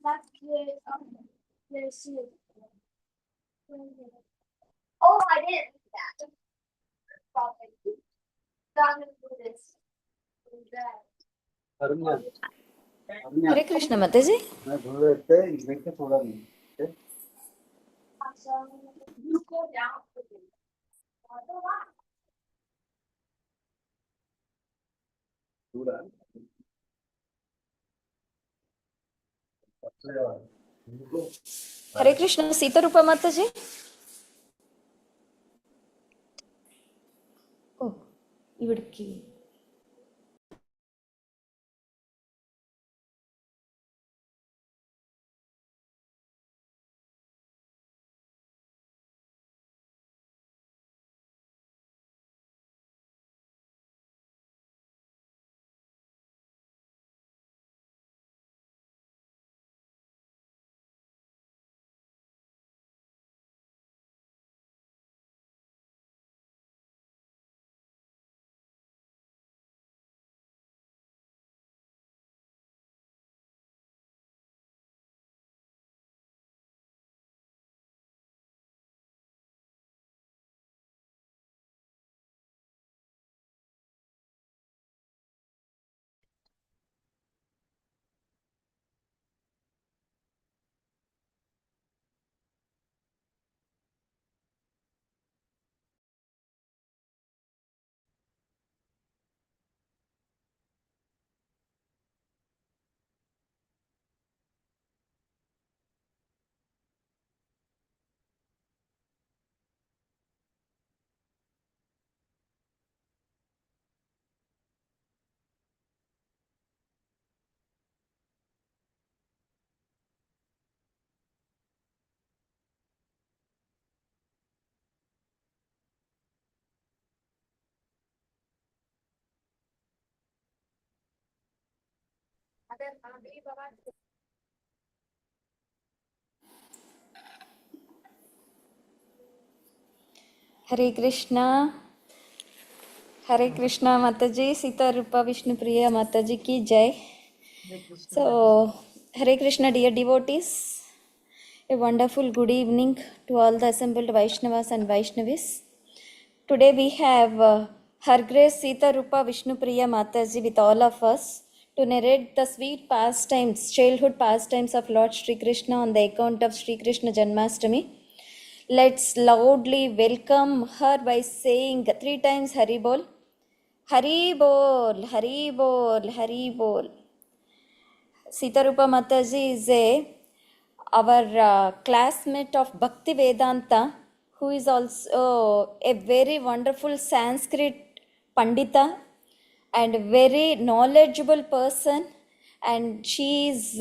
Oh, I didn't do that. Probably. I'm gonna do this. Do that. हरे कृष्ण माता जी। Awesome. You go down. हरे कृष्ण सीतारूपा माता जी। ओ इवड़की हरे कृष्णा माता जी। सीतारूपा विष्णु प्रिया माता जी की जय। So Hare Krishna dear devotees, a wonderful good evening to all the assembled Vaishnavas and Vaishnavis. Today we have Her Grace Sitarupa Vishnu Priya Mataji with all of us to narrate the sweet pastimes, childhood pastimes of Lord Sri Krishna on the account of Sri Krishna Janmashtami. Let's loudly welcome her by saying 3 times Hari Bol. Hari Bol, Hari Bol, Hari Bol. Sitarupa Mataji is our classmate of Bhakti Vedanta, who is also a very wonderful Sanskrit Pandita and very knowledgeable person. And she is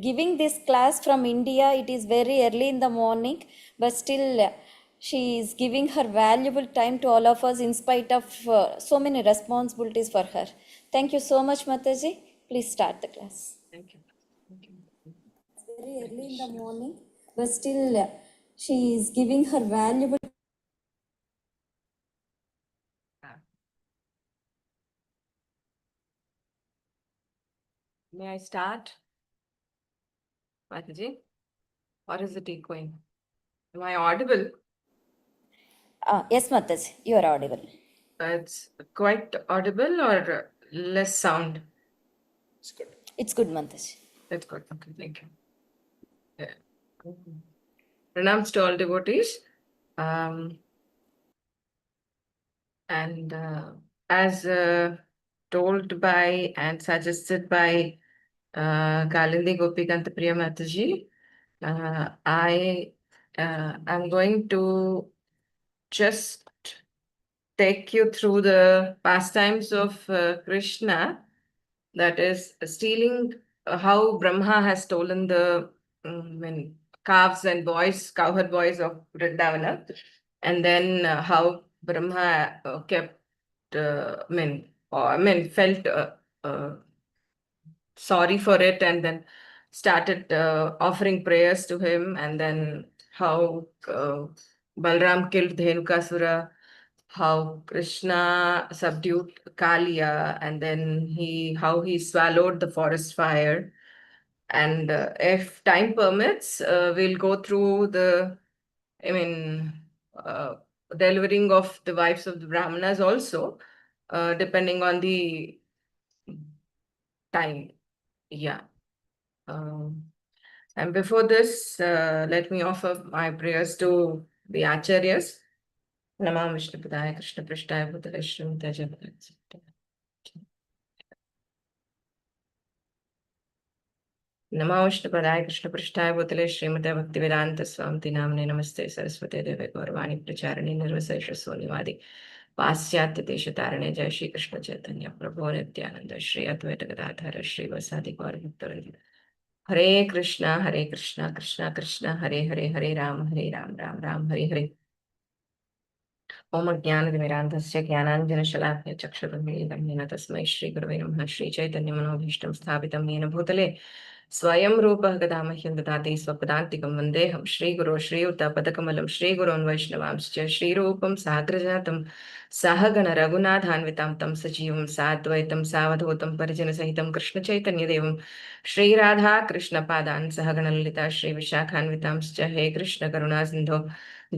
giving this class from India. It is very early in the morning, but still she is giving her valuable time to all of us in spite of so many responsibilities for her. Thank you so much, Mataji. Please start the class. Thank you. Thank you. It's very early in the morning, but still she is giving her valuable. May I start, Mataji? Or is it echoing? Am I audible? Yes, Mataji, you are audible. It's quite audible or less sound? It's good. It's good, Mataji. That's good. Okay, thank you. Yeah. Pranams to all devotees. And as told by and suggested by Kalindi Gopikanta Priya Mataji, I am going to just take you through the pastimes of Krishna, that is stealing, how Brahma has stolen the calves and boys, cowherd boys of Vrindavana, and then how Brahma kept, felt sorry for it, and then started offering prayers to him, and then how Balram killed Dhenukasura, how Krishna subdued Kaliya, and then how he swallowed the forest fire, And if time permits, we'll go through I mean, uh, delivering of the wives of the Brahmanas also, depending on the time. Yeah. Um, and before this, let me offer my prayers to the Acharyas. Namah Vishnu Padaya Krishna Prishtaya Bhutale Srimate Jagate. नमो विष्णुपदाय कृष्णपृष्ठाय भूतले श्रीमते भक्तिवेदांत स्वामी नामने नमस्ते सरस्वते देवे गौरवाणी प्रचारिणे निर्वशेष सोनिवादि पाश्चात्य देश तारणे जय श्री कृष्ण चैतन्य प्रभु नित्यानंद श्री अद्वैत गदाधर श्री वसादि गौर भक्तवृंद हरे कृष्णा कृष्णा कृष्णा हरे हरे हरे राम राम राम हरे हरे ओम ज्ञानतिमिरान्धस्य ज्ञानाञ्जनशलाकया चक्षुरुन्मीलितं येन तस्मै श्रीगुरवे नमः श्रीचैतन्यमनोभीष्टं स्थापितं येन भूतले स्वयं रूपः कदा मह्यं ददाति स्वपदान्तिकं वन्देऽहं श्रीगुरो श्रीयुतपदकमलं श्रीगुरोन् वैष्णवांश्च श्रीरूपं साग्रजातं सहगण रघुनाथान्वितां तं सजीवं साद्वैतं सावधूतं परिजनसहितं कृष्णचैतन्यदेवं श्रीराधा कृष्णपादान् सहगणललिता श्रीविशाखान्वितांश्च हे कृष्ण करुणा सिन्धो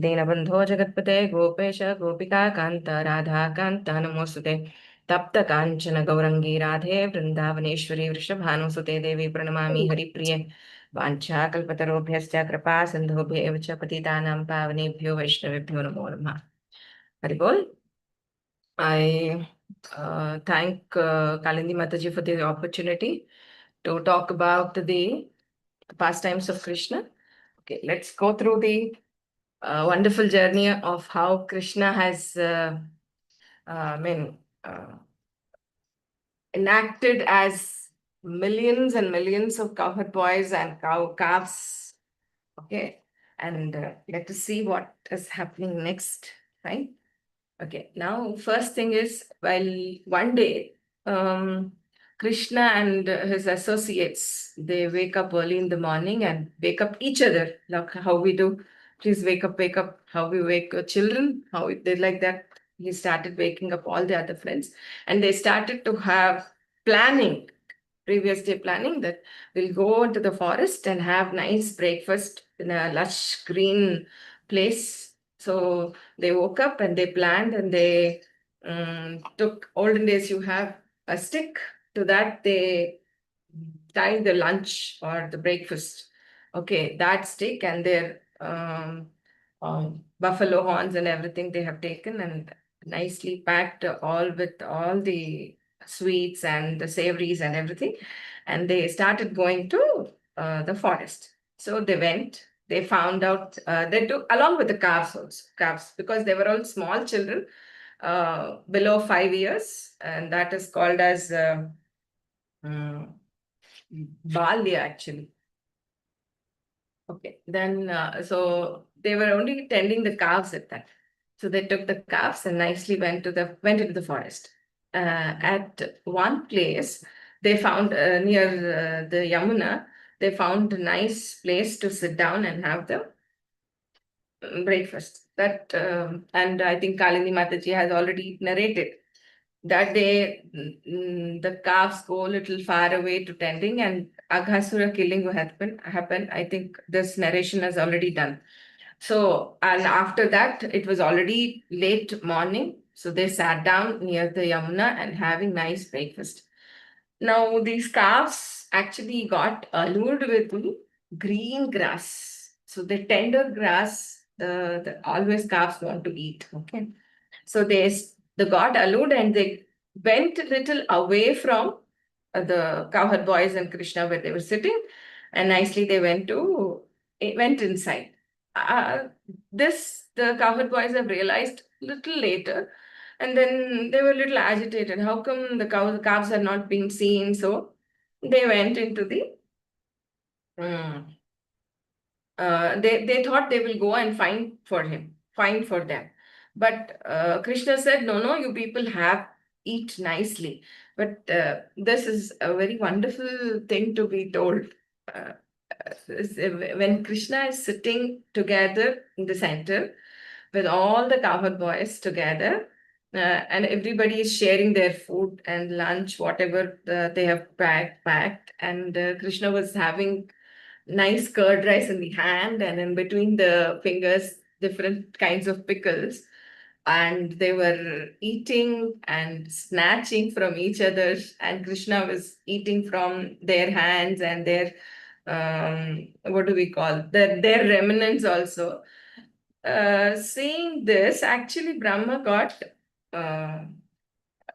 दीनबन्धो जगत्पते गोपेश गोपिका कान्त राधा कान्त नमोऽस्तुते तप्त काञ्चन गौरङ्गी राधे वृन्दावनेश्वरी वृषभानुसुते देवी प्रणमामि हरिप्रिये वाञ्छाकल्पतरुभ्यश्च कृपा सिन्धुभ्येव च पतितानां पावनेभ्यो वैष्णवेभ्यो नमो नमः. हरि बोल. I thank Kalindi Mataji for the opportunity to talk about the pastimes of Krishna. Okay, let's go through the wonderful journey of how Krishna has I mean, enacted as millions and millions of cowherd boys and calves. Okay, and let us see what is happening next, right? Okay, now first thing is, while one day Krishna and his associates, they wake up early in the morning and wake up each other, like how we do. Please wake up, how we wake children, how they like that. He started waking up all the other friends, and they started to have planning, previous day planning, that we'll go into the forest and have nice breakfast in a lush green place. So they woke up and they planned, and they took, olden days you have a stick, to that they tie the lunch or the breakfast. Okay, that stick and their buffalo horns and everything they have taken and nicely packed all with all the sweets and the savories and everything. And they started going to the forest. So they went, they found out, they took along with the calves also, calves, because they were all small children below 5 years, and that is called as Balya actually. Okay, then so they were only tending the calves at that. So they took the calves and nicely went into the forest. At one place, they found near the Yamuna, they found a nice place to sit down and have the breakfast. That and I think Kalini Mataji has already narrated that day. The calves go a little far away to tending, and Aghasura killing will happen. I think this narration is already done. So, and after that, it was already late morning. So they sat down near the Yamuna and having nice breakfast. Now, these calves actually got allured with green grass. So the tender grass, the always calves want to eat. Okay. So they got allured and they went a little away from the cowherd boys and Krishna where they were sitting, and nicely they went inside. Uh, the cowherd boys have realized little later, and then they were a little agitated. How come the calves are not being seen? So they went into the they thought they will go and find for them. But Krishna said, no, you people have eat nicely. But this is a very wonderful thing to be told. Uh, when Krishna is sitting together in the center with all the cowherd boys together, and everybody is sharing their food and lunch, whatever they have packed. And Krishna was having nice curd rice in the hand, and in between the fingers, different kinds of pickles. And they were eating and snatching from each other, and Krishna was eating from their hands and their what do we call their remnants also. Seeing this, actually Brahma got uh,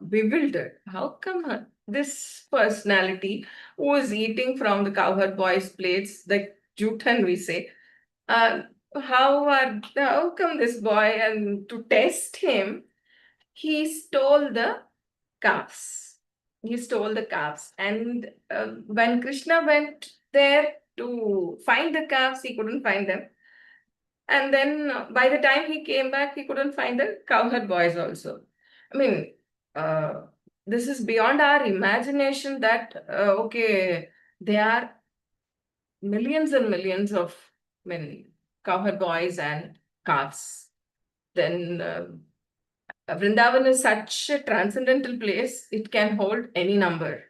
bewildered. How come this personality who was eating from the cowherd boys' plates, the jutan we say, uh, how come this boy, and to test him, he stole the calves. He stole the calves. And when Krishna went there to find the calves, he couldn't find them. And then by the time he came back, he couldn't find the cowherd boys also. I mean, uh, this is beyond our imagination that, okay, there are millions and millions of, I mean, cowherd boys and calves. Then Vrindavan is such a transcendental place, it can hold any number.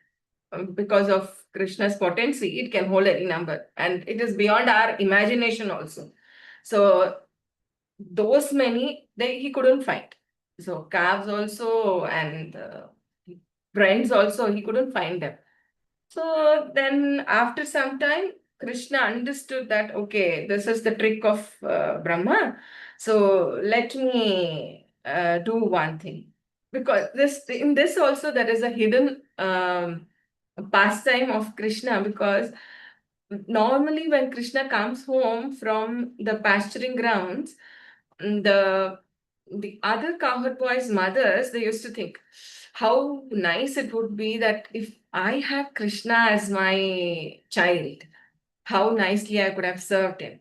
Because of Krishna's potency, it can hold any number. And it is beyond our imagination also. So those many he couldn't find. So calves also, and friends also, he couldn't find them. So then after some time, Krishna understood that, okay, this is the trick of Brahma. So let me do one thing. Because in this also there is a hidden pastime of Krishna, because normally when Krishna comes home from the pasturing grounds, the other cowherd boys' mothers, they used to think how nice it would be that if I have Krishna as my child, how nicely I could have served him.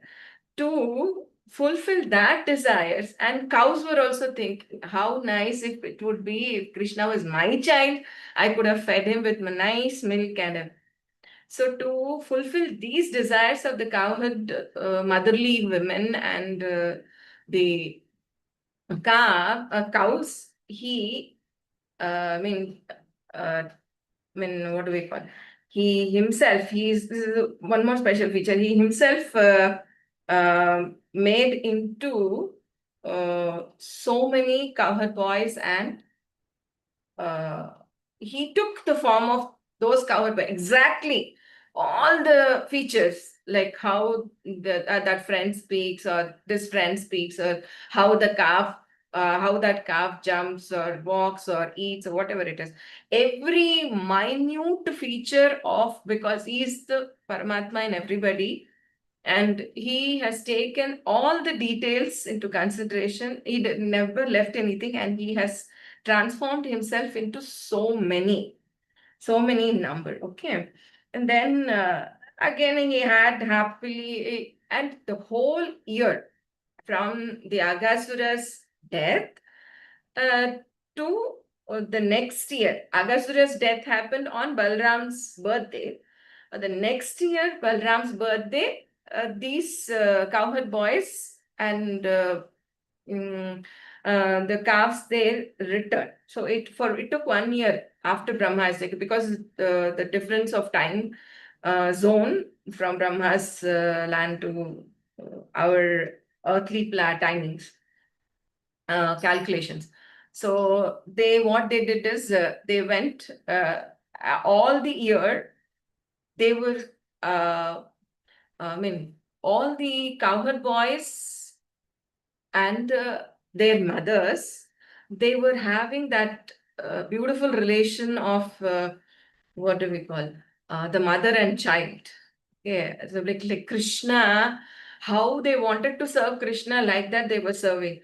To fulfill that desires, and cows were also thinking how nice if it would be if Krishna was my child, I could have fed him with nice milk and so to fulfill these desires of the cowherd motherly women and the cows, he, I mean, what do we call? He himself, this is one more special feature. He himself made into so many cowherd boys, and uh, he took the form of those cowherd boys. Exactly all the features, like how that friend speaks, or this friend speaks, or how the calf, how that calf jumps or walks or eats or whatever it is. Every minute feature of, because he is the Paramatma in everybody, and he has taken all the details into consideration. He never left anything, and he has transformed himself into so many number. Okay. And then again, he had happily, and the whole year from the Agasura's death uh, to the next year. Agasura's death happened on Balram's birthday. The next year, Balram's birthday, these cowherd boys and the calves, they returned. So it took 1 year after Brahma's death, because the difference of time zone from Brahma's land to our earthly timings calculations. So what they did is they went all the year. They were I mean, all the cowherd boys and their mothers, they were having that beautiful relation of what do we call the mother and child. Yeah, so like Krishna, how they wanted to serve Krishna, like that they were serving.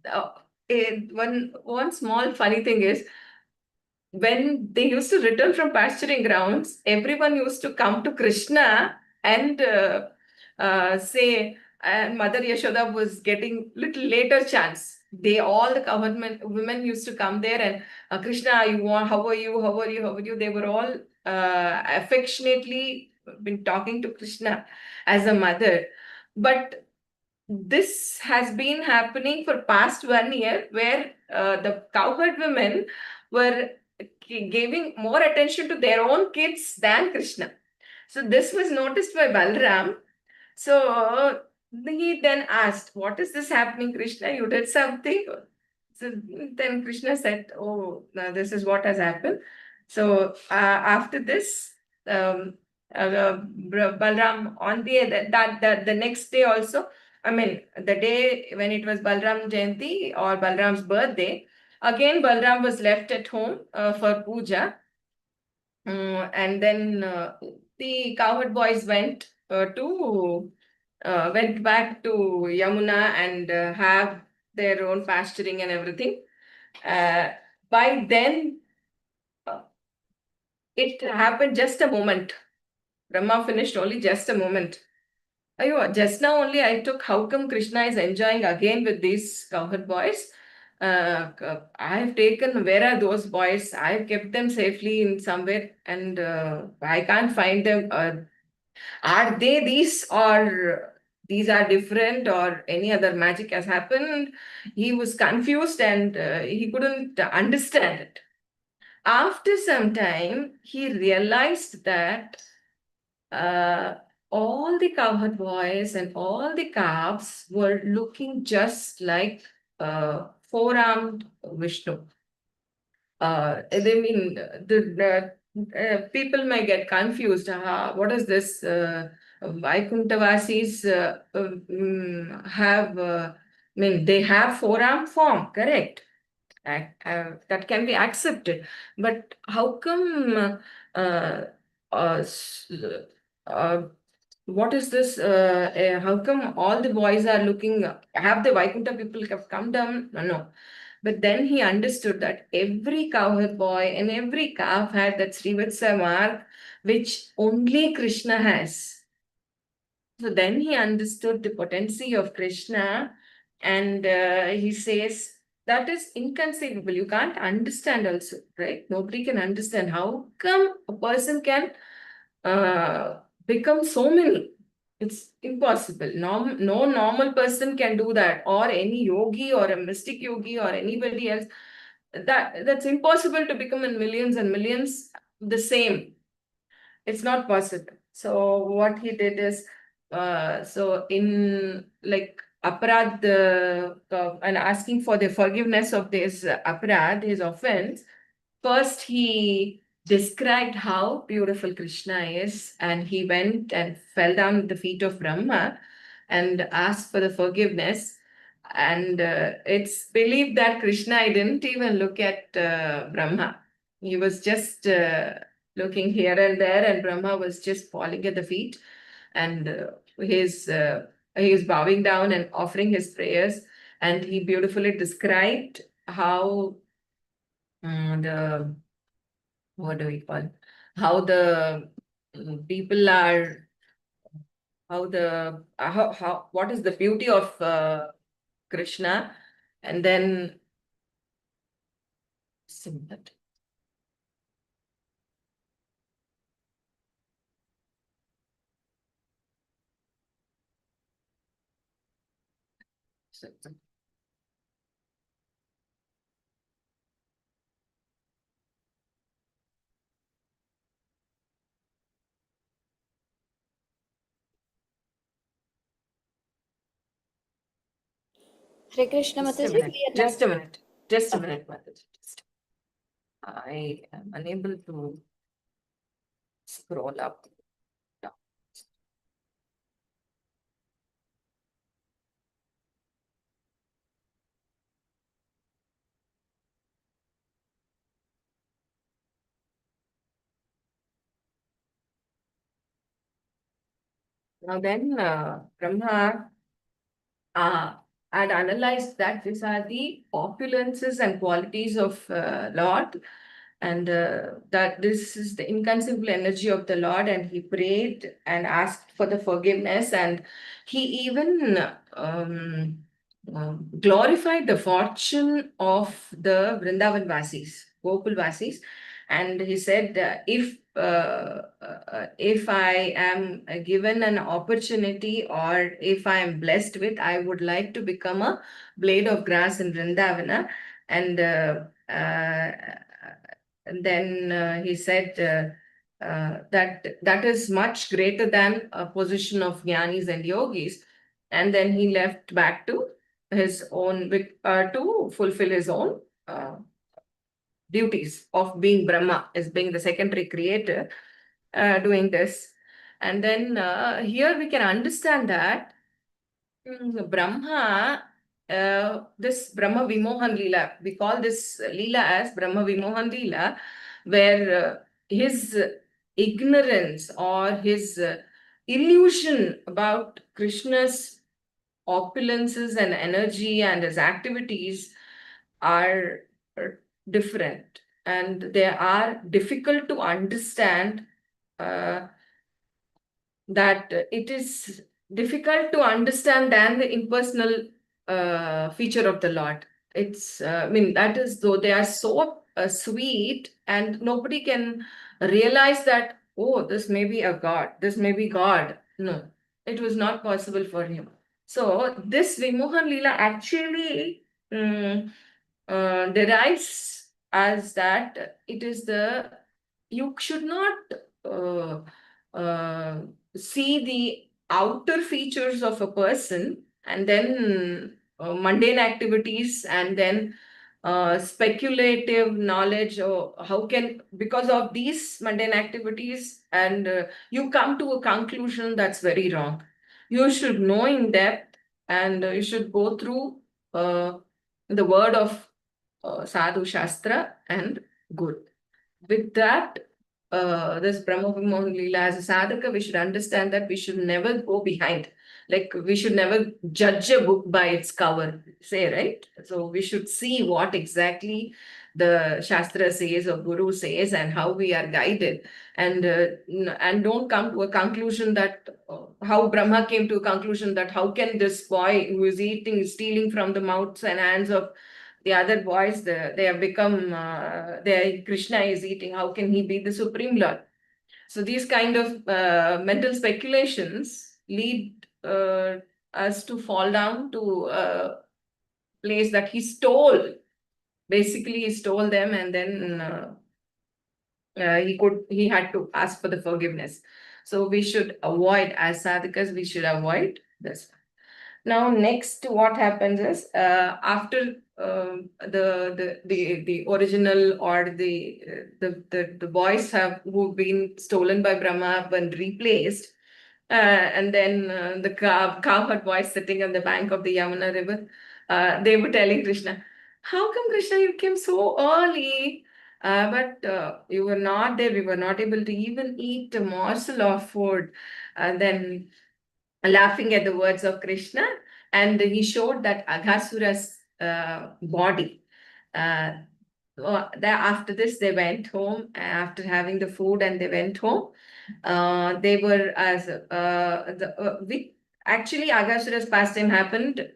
uh, one small funny thing is, when they used to return from pasturing grounds, everyone used to come to Krishna and say, and Mother Yashoda was getting little later chance. All the government women used to come there and Krishna, how are you? How are you? How are you? They were all affectionately been talking to Krishna as a mother. But this has been happening for past 1 year, where the cowherd women were giving more attention to their own kids than Krishna. So this was noticed by Balram. So he then asked, "What is this happening, Krishna? You did something?" So then Krishna said, "Oh, now this is what has happened." So after this, Balram on the next day also, I mean the day when it was Balram Jayanti or Balram's birthday, again Balram was left at home for puja. And then the cowherd boys went back to Yamuna and have their own pasturing and everything. By then, uh, it happened just a moment. Brahma finished only just a moment. Ayo, just now only I took how come Krishna is enjoying again with these cowherd boys. I have taken, where are those boys? I have kept them safely in somewhere and I can't find them. Are they these, or these are different, or any other magic has happened? He was confused and he couldn't understand it. After some time, he realized that uh, all the cowherd boys and all the calves were looking just like four-armed Vishnu. They mean people may get confused. What is this? Vaikuntavasis have, mean they have four-arm form, correct? That can be accepted. But how come s- uh, what is this? How come all the boys are looking? Have the Vaikuntha people have come down? No. But then he understood that every cowherd boy and every calf had that Srivatsa mark, which only Krishna has. So then he understood the potency of Krishna, and he says that is inconceivable. You can't understand also, right? Nobody can understand. How come a person can become so many? It's impossible. No normal person can do that, or any yogi or a mystic yogi or anybody else. That's impossible to become in millions and millions the same. It's not possible. So what he did is, so in like aparad, and asking for the forgiveness of this aparad, his offense. First, he described how beautiful Krishna is, and he went and fell down at the feet of Brahma and asked for the forgiveness. And it's believed that Krishna didn't even look at Brahma. He was just looking here and there, and Brahma was just falling at the feet, and he is bowing down and offering his prayers. And he beautifully described how the what do we call, how the people are, how what is the beauty of Krishna, and then similar. Hare Krishna Just a Mataji, minute. we are Just not. a minute. Just a minute, Mataji. I am unable to scroll up. Down. Now then, Brahma uh, had analyzed that these are the opulences and qualities of Lord, and that this is the inconceivable energy of the Lord, and he prayed and asked for the forgiveness, and he even glorified the fortune of the Vrindavan Vasis, Gokul Vasis, and he said, if if I am given an opportunity or if I am blessed with, I would like to become a blade of grass in Vrindavana. And then he said that is much greater than a position of jnanis and yogis. And then he left back to his own to fulfill his own duties of being Brahma, as being the secondary creator, doing this. And then here we can understand that Brahma, this Brahma Vimohan Leela, we call this Leela as Brahma Vimohan Leela, where his ignorance or his illusion about Krishna's opulences and energy and his activities are different, and they are difficult to understand. Uh, that it is difficult to understand than the impersonal feature of the Lord. It's, I mean, that is, though they are so sweet, and nobody can realize that, oh, this may be a God, this may be God. No, it was not possible for him. So, this Vimohan Leela actually derives as that it is the, you should not uh, uh, see the outer features of a person and then mundane activities and then speculative knowledge, or how can, because of these mundane activities, and you come to a conclusion that's very wrong. You should know in depth, and you should go through the word of Sadhu Shastra and good. With that, this Brahma Vimohan Leela, as a sadhaka, we should understand that we should never go behind. Like, we should never judge a book by its cover, say, right? So we should see what exactly the Shastra says or Guru says and how we are guided. And don't come to a conclusion that how Brahma came to a conclusion that how can this boy who is eating, stealing from the mouths and hands of the other boys, they have become, Krishna is eating, how can he be the Supreme Lord? So these kind of mental speculations lead us to fall down to a place that he stole. Basically, he stole them, and then he had to ask for the forgiveness. So we should avoid, as sadhakas, we should avoid this. Now, next, what happens is after the original or the boys who've been stolen by Brahma have been replaced, and then the cowherd boys sitting on the bank of the Yamuna river, they were telling Krishna, "How come, Krishna, you came so early? But you were not there. We were not able to even eat a morsel of food." And then, laughing at the words of Krishna, and he showed that Aghasura's body. After this, they went home after having the food, and they went home. They were as actually Aghasura's pastime happened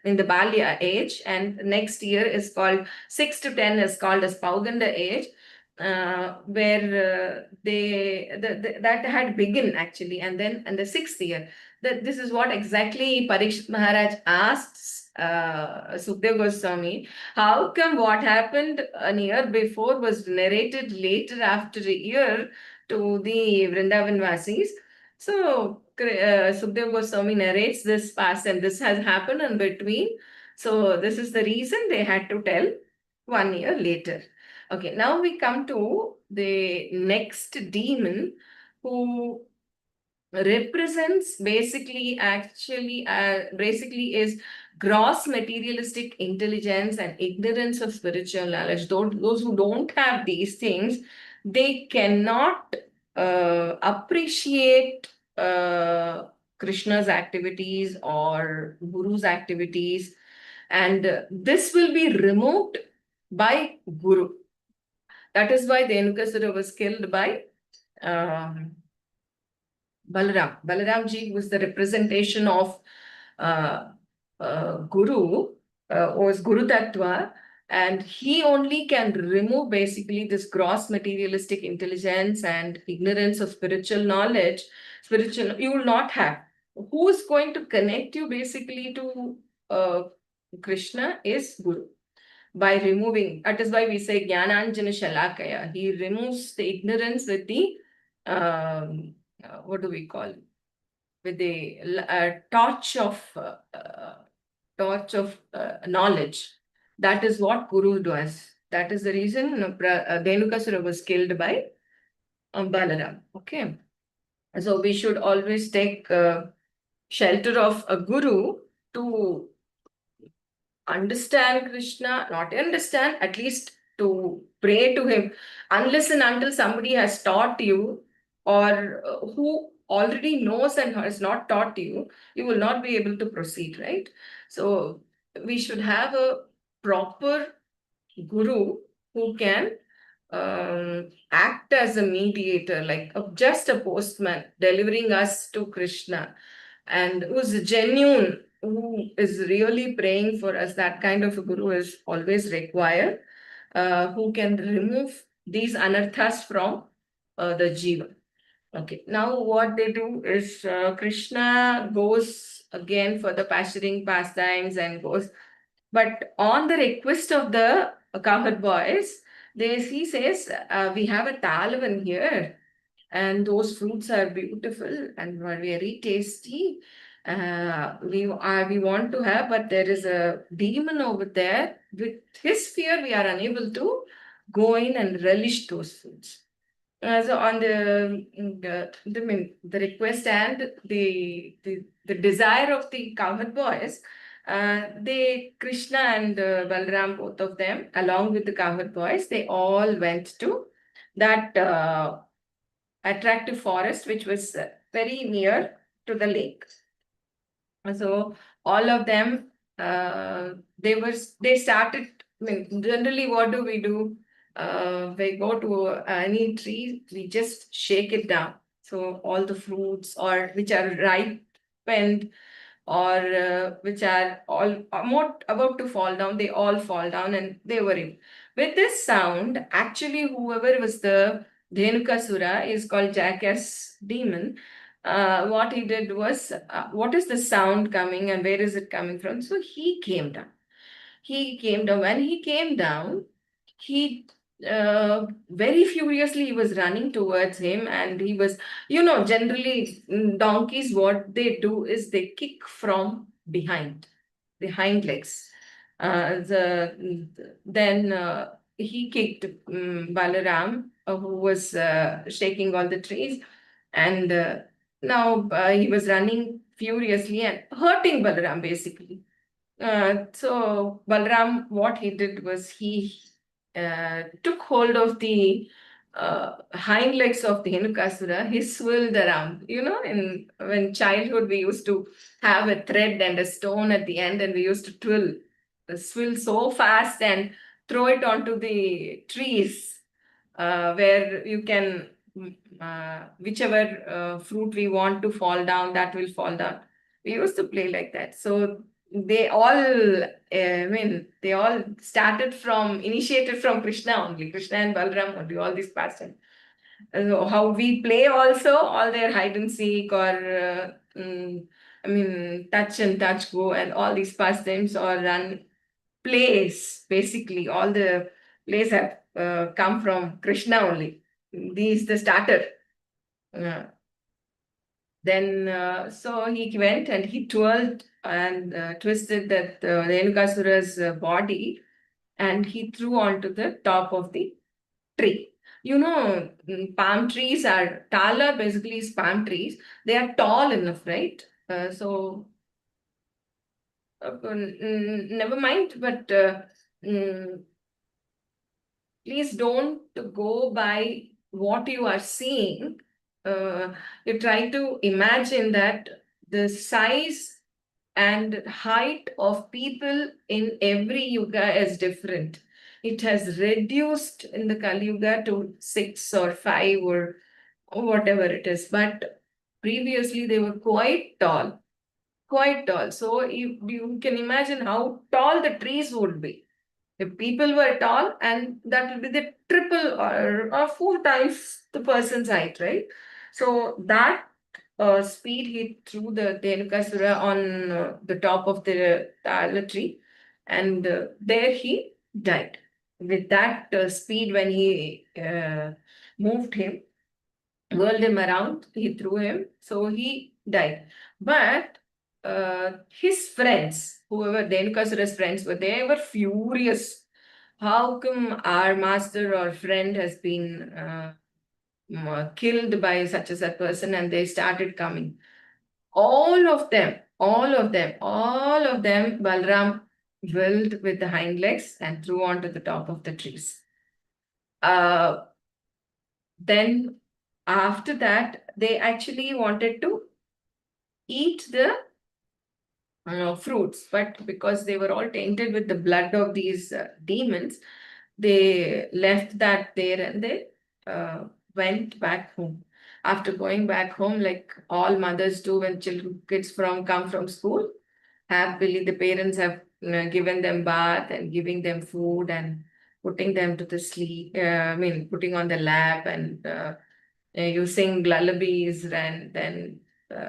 in the Balya age, and next year is called 6 to 10 is called as Pauganda age. Where that had begun actually, and then in the 6th year, this is what exactly Parikshit Maharaj asks Sukdev Goswami. How come what happened a year before was narrated later after a year to the Vrindavan Vasis? So Sukdev Goswami narrates this past, and this has happened in between. So this is the reason they had to tell 1 year later. Okay, now we come to the next demon, who represents basically is gross materialistic intelligence and ignorance of spiritual knowledge. Those who don't have these things, they cannot appreciate Krishna's activities or Guru's activities, and this will be removed by Guru. That is why the Dhenukasura was killed by Balaram. Balaram ji was the representation of Guru, was Guru Tattva, And he only can remove basically this gross materialistic intelligence and ignorance of spiritual knowledge. Spiritual, you will not have. Who is going to connect you basically to Krishna is Guru. By removing, that is why we say Jnananjana Shalakaya. He removes the ignorance with the, what do we call, with the torch of knowledge. That is what Guru does. That is the reason Dhenukasura was killed by Balaram. Okay. So we should always take shelter of a Guru to understand Krishna, not understand, at least to pray to him. Unless and until somebody has taught you, or who already knows and has not taught you, you will not be able to proceed, right? So we should have a proper Guru who can act as a mediator, like just a postman delivering us to Krishna, and who's genuine, who is really praying for us. That kind of a Guru is always required, who can remove these anarthas from the jiva. Okay, now what they do is Krishna goes again for the pasturing pastimes and goes, but on the request of the cowherd boys, he says, we have a talavan here, and those fruits are beautiful and are very tasty. We want to have, but there is a demon over there. With his fear, we are unable to go in and relish those foods. So on the request and the desire of the cowherd boys, Krishna and Balram, both of them, along with the cowherd boys, they all went to that attractive forest, which was very near to the lake. So all of them, they started. I mean, generally, what do? We go to any tree, we just shake it down. So all the fruits or which are ripened or which are all about to fall down, they all fall down and they were in. With this sound, actually, whoever was the Dhenukasura is called jackass demon. What he did was, what is the sound coming and where is it coming from? So he came down. When he came down, he very furiously he was running towards him, and he was, generally donkeys, what they do is they kick from behind the hind legs. Then he kicked Balaram, who was shaking all the trees, and now he was running furiously and hurting Balaram basically. So Balram, what he did was he took hold of the hind legs of the Dhenukasura. He swirled around. When childhood we used to have a thread and a stone at the end, and we used to swill so fast and throw it onto the trees, where you can, whichever fruit we want to fall down, that will fall down. We used to play like that. So they all, they all initiated from Krishna only, Krishna and Balram only, all these pastimes. So how we play also, all their hide and seek or, touch and touch go and all these pastimes or run plays, basically, all the plays have come from Krishna only. These the starter. Then so he went and he twirled and twisted that Renukasura's body, and he threw onto the top of the tree. Palm trees are, tala basically is palm trees. They are tall enough, right? Never mind, but please don't go by what you are seeing. You try to imagine that the size and height of people in every yuga is different. It has reduced in the Kali Yuga to 6 or 5 or whatever it is. But previously they were quite tall. So you can imagine how tall the trees would be. If people were tall, and that will be the triple or 4 times the person's height, right? So that speed he threw the Dhenukasura on the top of the tala tree, and there he died. With that speed, when he moved him, whirled him around, he threw him, so he died. But his friends, whoever Dhenukasura's friends were, they were furious. How come our master or friend has been killed by such as a person? And they started coming. All of them, Balram whirled with the hind legs and threw onto the top of the trees. Then after that, they actually wanted to eat the fruits, but because they were all tainted with the blood of these demons, they left that there and they went back home. After going back home, like all mothers do when kids come from school, happily the parents have given them bath and giving them food and putting them to the sleep. Putting on the lap, and you sing lullabies, and then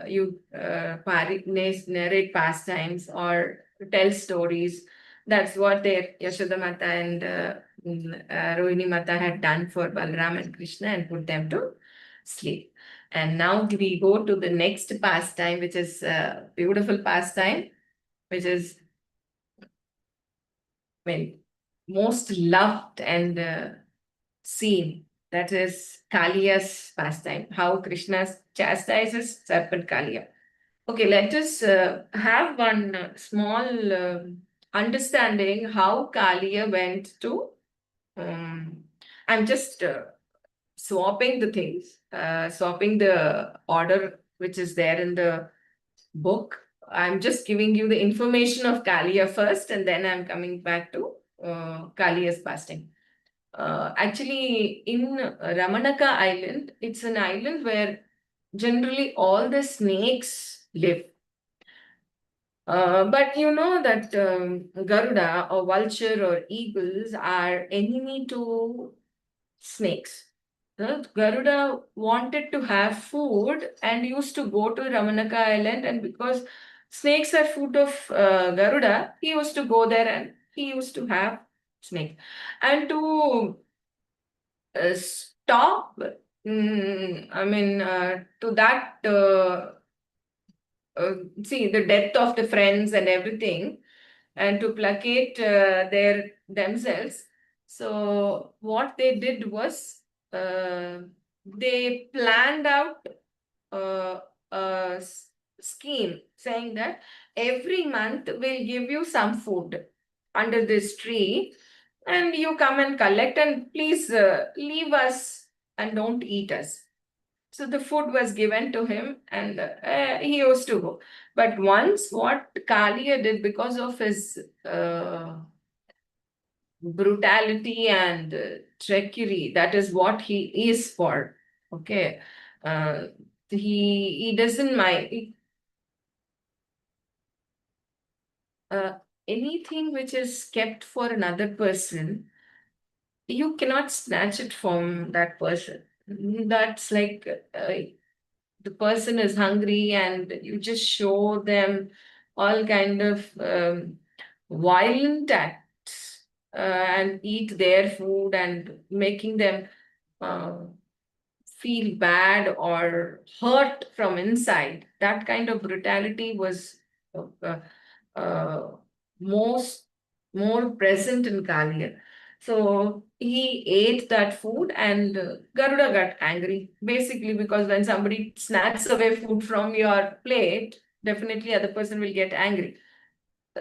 you narrate pastimes or tell stories. That's what their Yashoda Mata and Rohini Mata had done for Balram and Krishna and put them to sleep. And now we go to the next pastime, which is a beautiful pastime, which is, most loved and seen. That is Kaliya's pastime, how Krishna chastises serpent Kaliya. Okay, let us have one small understanding how Kaliya went to. I'm just swapping the things, swapping the order which is there in the book. I'm just giving you the information of Kaliya first, and then I'm coming back to Kaliya's pastime. Actually, in Ramanaka Island, it's an island where generally all the snakes live. But you know that Garuda or vulture or eagles are enemy to snakes. Garuda wanted to have food and used to go to Ramanaka Island, and because snakes are food of Garuda, he used to go there and he used to have snake. And to stop, to that, see the death of the friends and everything, and to placate themselves. So what they did was, they planned out a scheme saying that every month we'll give you some food under this tree, and you come and collect, and please leave us and don't eat us. So the food was given to him, and he used to go. But once what Kaliya did, because of his brutality and treachery, that is what he is for. Okay. He doesn't mind. Anything which is kept for another person, you cannot snatch it from that person. That's like the person is hungry and you just show them all kind of violent acts and eat their food and making them uh, feel bad or hurt from inside. That kind of brutality was uh, uh, most more present in Kaliya. So he ate that food, and Garuda got angry. Basically, because when somebody snatches away food from your plate, definitely other person will get angry.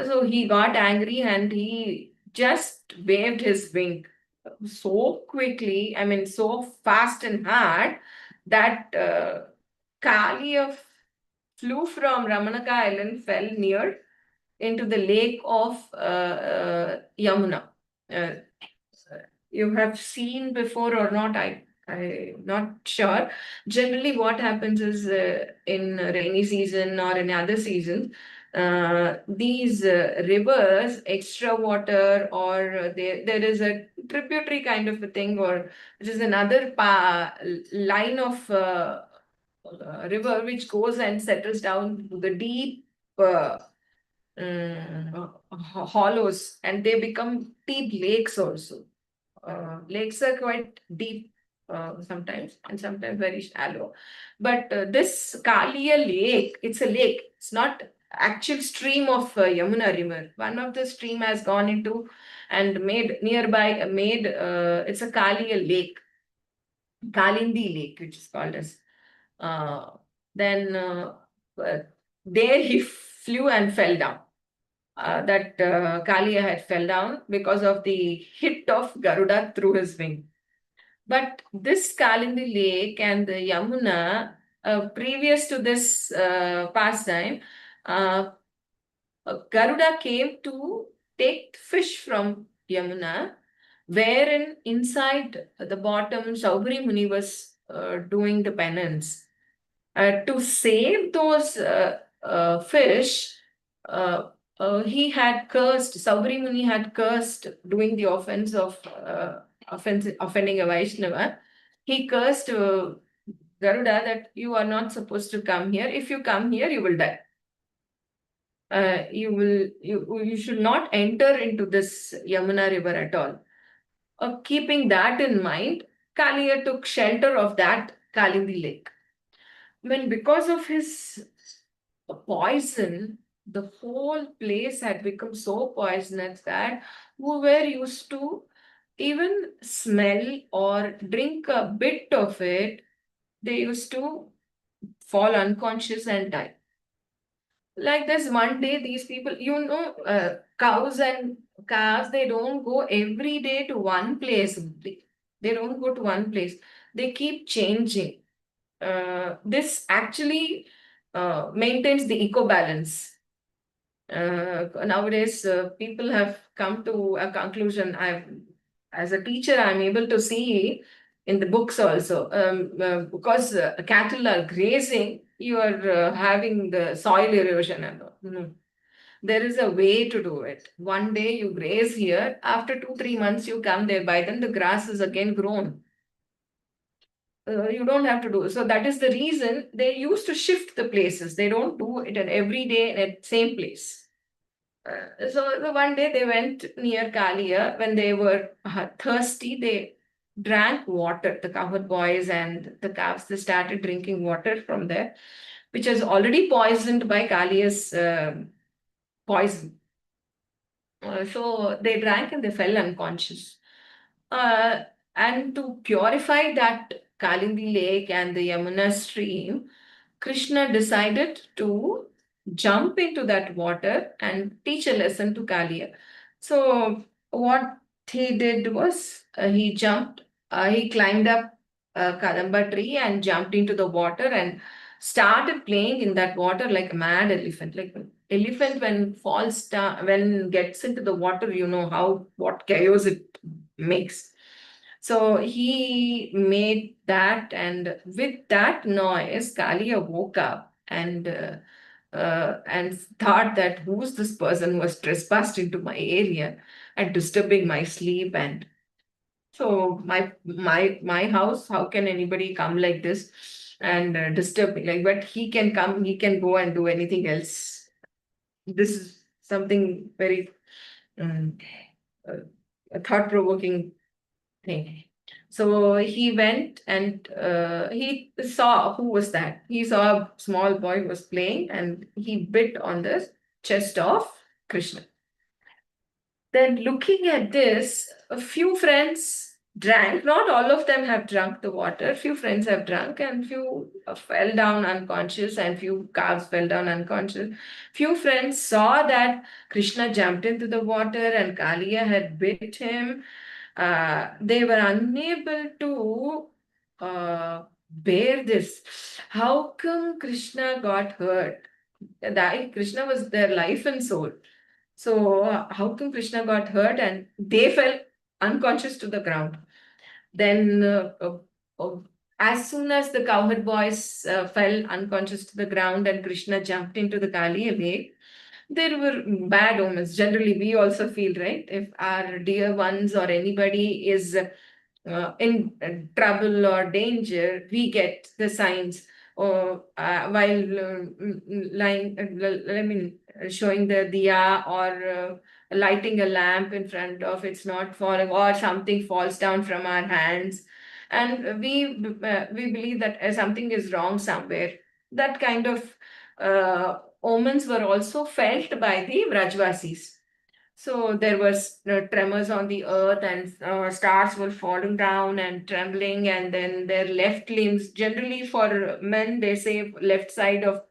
So he got angry and he just waved his wing so quickly, so fast and hard, that Kaliya flew from Ramanaka Island, fell near into the lake of Yamuna. Uh, you have seen before or not, I'm not sure. Generally, what happens is in rainy season or in other seasons, these rivers, extra water, or there is a tributary kind of a thing, or it is another line of river which goes and settles down to the deep hollows, and they become deep lakes also. Lakes are quite deep sometimes, and sometimes very shallow. But this Kalia lake, it's a lake. It's not actual stream of Yamuna river. One of the stream has gone into and made nearby, it's a Kalia lake, Kalindi lake, which is called as. Uh, then there he flew and fell down. That Kalia had fell down because of the hit of Garuda through his wing. But this Kalindi lake and the Yamuna, previous to this pastime, Garuda came to take fish from Yamuna, wherein inside the bottom, Saubhari Muni was doing the penance. To save those fish, he had cursed, Saubhari Muni had cursed doing the offense of offending a Vaishnava. He cursed Garuda that you are not supposed to come here. If you come here, you will die. You should not enter into this Yamuna river at all. Keeping that in mind, Kaliya took shelter of that Kalindi lake. When because of his poison, the whole place had become so poisonous that who were used to even smell or drink a bit of it, they used to fall unconscious and die. Like this one day, these people, cows and calves, they don't go every day to one place. They don't go to one place. They keep changing. This actually maintains the eco balance. Nowadays, people have come to a conclusion. As a teacher, I'm able to see in the books also, because cattle are grazing, you are having the soil erosion and all. There is a way to do it. One day you graze here, after 2-3 months you come there, by then the grass is again grown. You don't have to do. So that is the reason they used to shift the places. They don't do it every day at same place. So one day they went near Kalia when they were thirsty. They drank water. The cowherd boys and the calves, they started drinking water from there, which is already poisoned by Kalia's poison. So they drank and they fell unconscious. And to purify that Kalindi lake and the Yamuna stream, Krishna decided to jump into that water and teach a lesson to Kaliya. So what he did was he climbed up a Kadamba tree and jumped into the water and started playing in that water like a mad elephant. Like elephant when falls down, when gets into the water, you know what chaos it makes. So he made that, and with that noise, Kalia woke up and thought that who's this person who has trespassed into my area and disturbing my sleep. And so my house, how can anybody come like this and disturb me? Like, but he can come, he can go and do anything else. This is something very a thought-provoking thing. So he went and he saw who was that. He saw a small boy was playing and he bit on the chest of Krishna. Then looking at this, a few friends drank. Not all of them have drunk the water. Few friends have drunk and few fell down unconscious and few calves fell down unconscious. Few friends saw that Krishna jumped into the water and Kaliya had bit him. They were unable to bear this. How come Krishna got hurt? Krishna was their life and soul. So how come Krishna got hurt and they fell unconscious to the ground? Then as soon as the cowherd boys fell unconscious to the ground and Krishna jumped into the Kali lake, there were bad omens. Generally, we also feel, right? If our dear ones or anybody is in trouble or danger, we get the signs. Or while lying, I mean, showing the diya or lighting a lamp in front of it's not falling, or something falls down from our hands, and we believe that something is wrong somewhere. That kind of omens were also felt by the Vrajvasis. So there was tremors on the earth, and stars were falling down and trembling, and then their left limbs. Generally, for men, they say left side of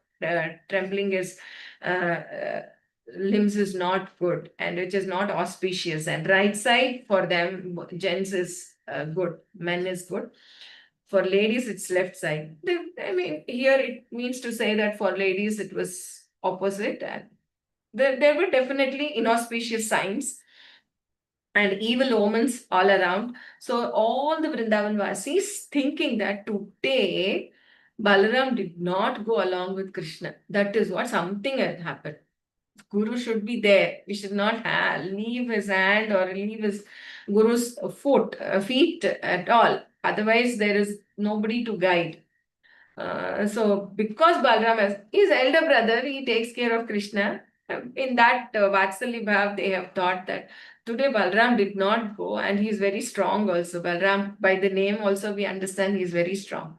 trembling is limbs is not good, and which is not auspicious. And right side for them, gents is good, men is good. For ladies, it's left side. I mean, here it means to say that for ladies it was opposite, and there were definitely inauspicious signs and evil omens all around. So all the Vrindavan Vasis thinking that today Balaram did not go along with Krishna. That is what something had happened. Guru should be there. We should not leave his hand or leave his Guru's feet at all. Otherwise, there is nobody to guide. So because Balaram is his elder brother, he takes care of Krishna. In that Vatsalya Bhav, they have thought that today Balaram did not go, and he is very strong also. Balaram, by the name also, we understand he is very strong.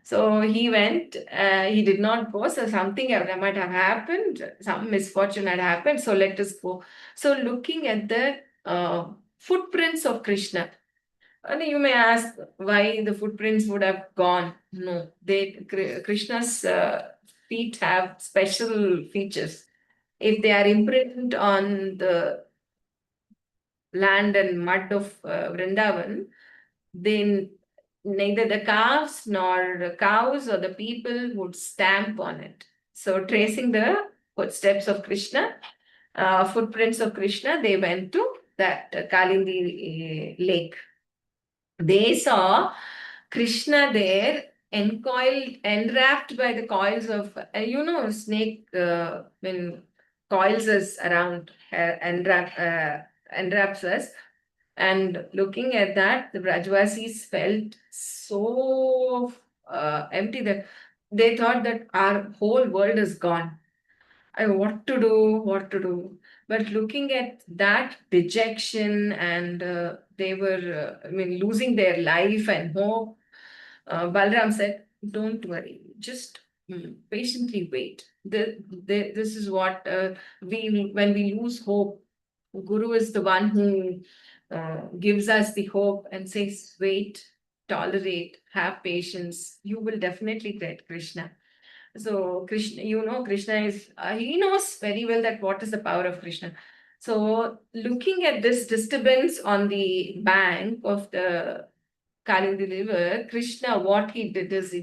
So he went, he did not go, so something might have happened, some misfortune had happened, so let us go. So looking at the footprints of Krishna, and you may ask why the footprints would have gone. No, Krishna's feet have special features. If they are imprinted on the land and mud of Vrindavan, then neither the calves nor the cows or the people would stamp on it. So tracing the footsteps of Krishna, footprints of Krishna, they went to that Kalindi lake. They saw Krishna there, enwrapped by the coils of, snake, when coils us around, enwraps us. And looking at that, the Brajvasis felt so empty that they thought that our whole world is gone. What to do, what to do. But looking at that dejection, and they were, losing their life and hope, Balram said, don't worry, just patiently wait. This is what when we lose hope, Guru is the one who gives us the hope and says, wait, tolerate, have patience. You will definitely get Krishna. So Krishna, Krishna is, he knows very well that what is the power of Krishna. So looking at this disturbance on the bank of the Kalindi river, Krishna, what he did is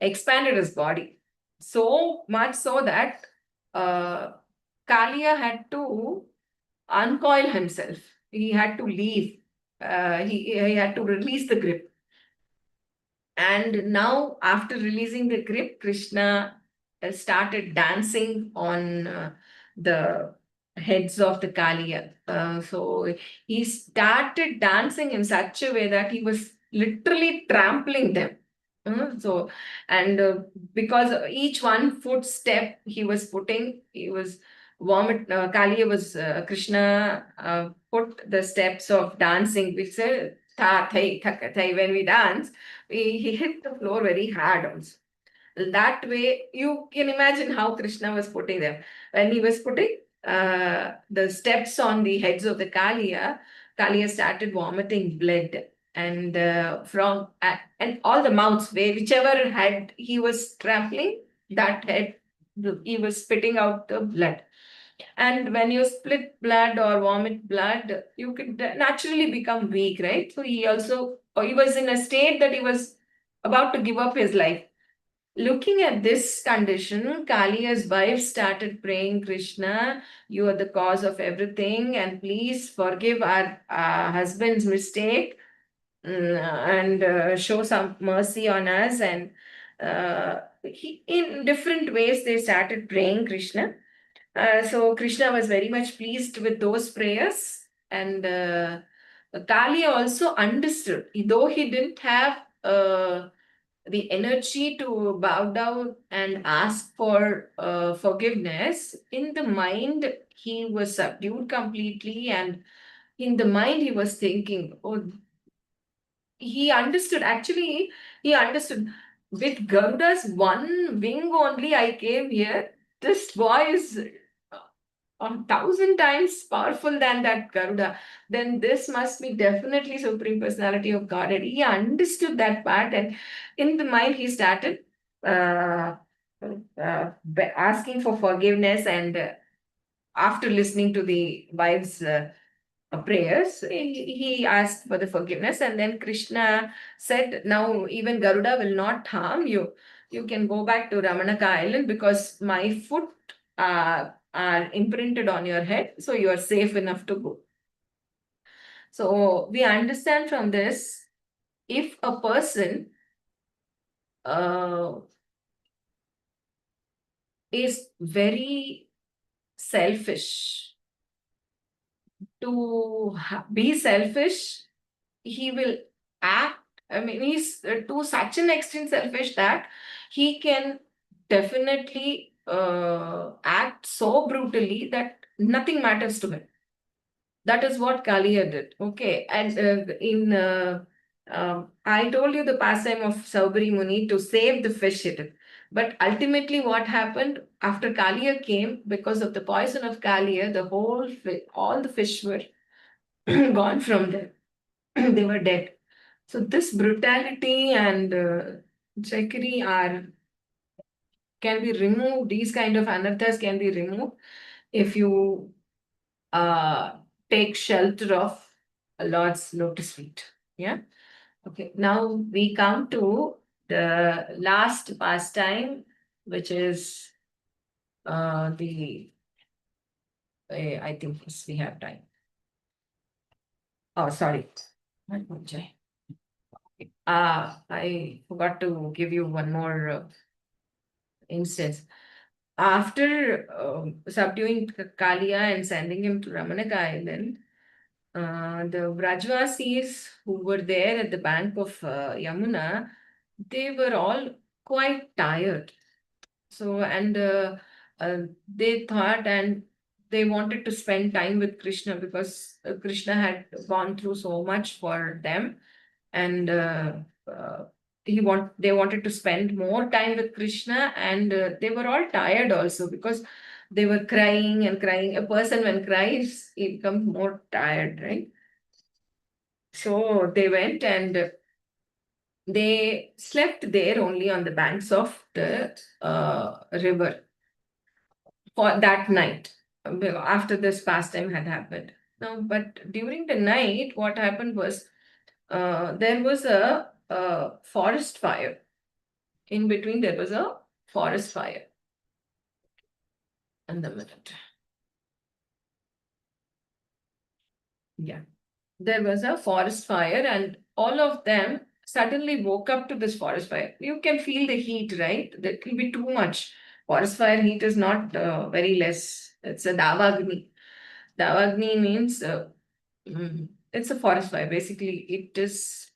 expanded his body. So much so that Kalia had to uncoil himself. He had to leave. He had to release the grip. And now, after releasing the grip, Krishna started dancing on the heads of the Kaliya. So he started dancing in such a way that he was literally trampling them. So, and because each one footstep he was putting, he was Kaliya was Krishna put the steps of dancing, which say tha thai thak thai. When we dance, he hit the floor very hard also. That way, you can imagine how Krishna was putting them. When he was putting the steps on the heads of the Kaliya, Kaliya started vomiting blood. And and all the mouths, whichever head he was trampling, that head, he was spitting out the blood. And when you split blood or vomit blood, you could naturally become weak, right? So he was in a state that he was about to give up his life. Looking at this condition, Kaliya's wife started praying, Krishna, you are the cause of everything, and please forgive our husband's mistake, and show some mercy on us, and in different ways, they started praying Krishna. So Krishna was very much pleased with those prayers, and Kali also understood, though he didn't have the energy to bow down and ask for forgiveness. In the mind, he was subdued completely, and in the mind, he was thinking, oh, he understood. Actually, he understood. With Garuda's one wing only, I came here. This boy is 1,000 times powerful than that Garuda. Then this must be definitely Supreme Personality of Godhead. He understood that part, and in the mind, he started uh, asking for forgiveness. And after listening to the wife's prayers, he asked for the forgiveness. And then Krishna said, now even Garuda will not harm you. You can go back to Ramanaka Island because my foot are imprinted on your head, so you are safe enough to go. So we understand from this, if a person uh, is very selfish, to be selfish, he will act. I mean, he's to such an extent selfish that he can definitely act so brutally that nothing matters to him. That is what Kaliya did. Okay. And I told you the pastime of Saubari Muni to save the fish he did. But ultimately, what happened after Kaliya came, because of the poison of Kaliya, all the fish were gone from there. They were dead. So this brutality and trickery can be removed. These kind of anarthas can be removed if you uh, take shelter of Lord's lotus feet. Yeah. Okay. Now we come to the last pastime, which is I think yes, we have time. Oh, sorry. I forgot to give you one more instance. After subduing Kaliya and sending him to Ramanaka Island, the Vrajvasis who were there at the bank of Yamuna, they were all quite tired. So, and they thought and they wanted to spend time with Krishna because Krishna had gone through so much for them, and uh, they wanted to spend more time with Krishna, and they were all tired also because they were crying and crying. A person when cries, he becomes more tired, right? So they went and they slept there only on the banks of the river for that night after this pastime had happened. Now, but during the night, what happened was there was a forest fire. In between, there was a forest fire. And the minute. Yeah. There was a forest fire, and all of them suddenly woke up to this forest fire. You can feel the heat, right? That will be too much. Forest fire heat is not very less. It's a Davagni. Davagni means it's a forest fire. Basically, it is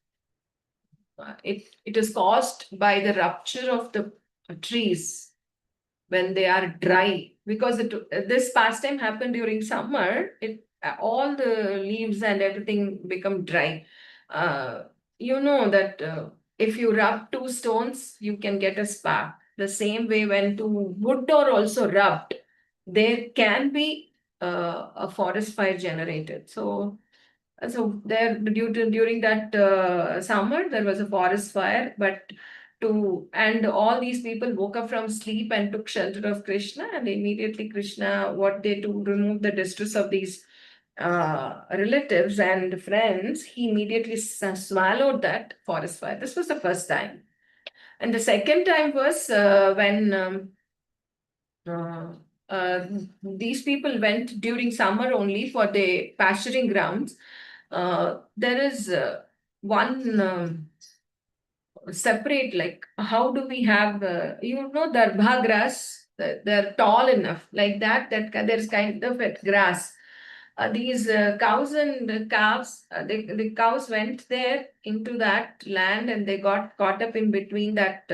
caused by the rupture of the trees when they are dry, because this pastime happened during summer. All the leaves and everything become dry. uh, you know that if you rub two stones, you can get a spark. The same way, when two wood are also rubbed, there can be a forest fire generated. So there, during that summer, there was a forest fire, and all these people woke up from sleep and took shelter of Krishna, and immediately Krishna, what they to remove the distress of these relatives and friends, he immediately swallowed that forest fire. This was the first time. And the second time was when uh, uh, these people went during summer only for the pasturing grounds. There is one separate, like how do we have, darbha grass, they're tall enough like that, there's kind of a grass. These cows and calves, the cows went there into that land and they got caught up in between that.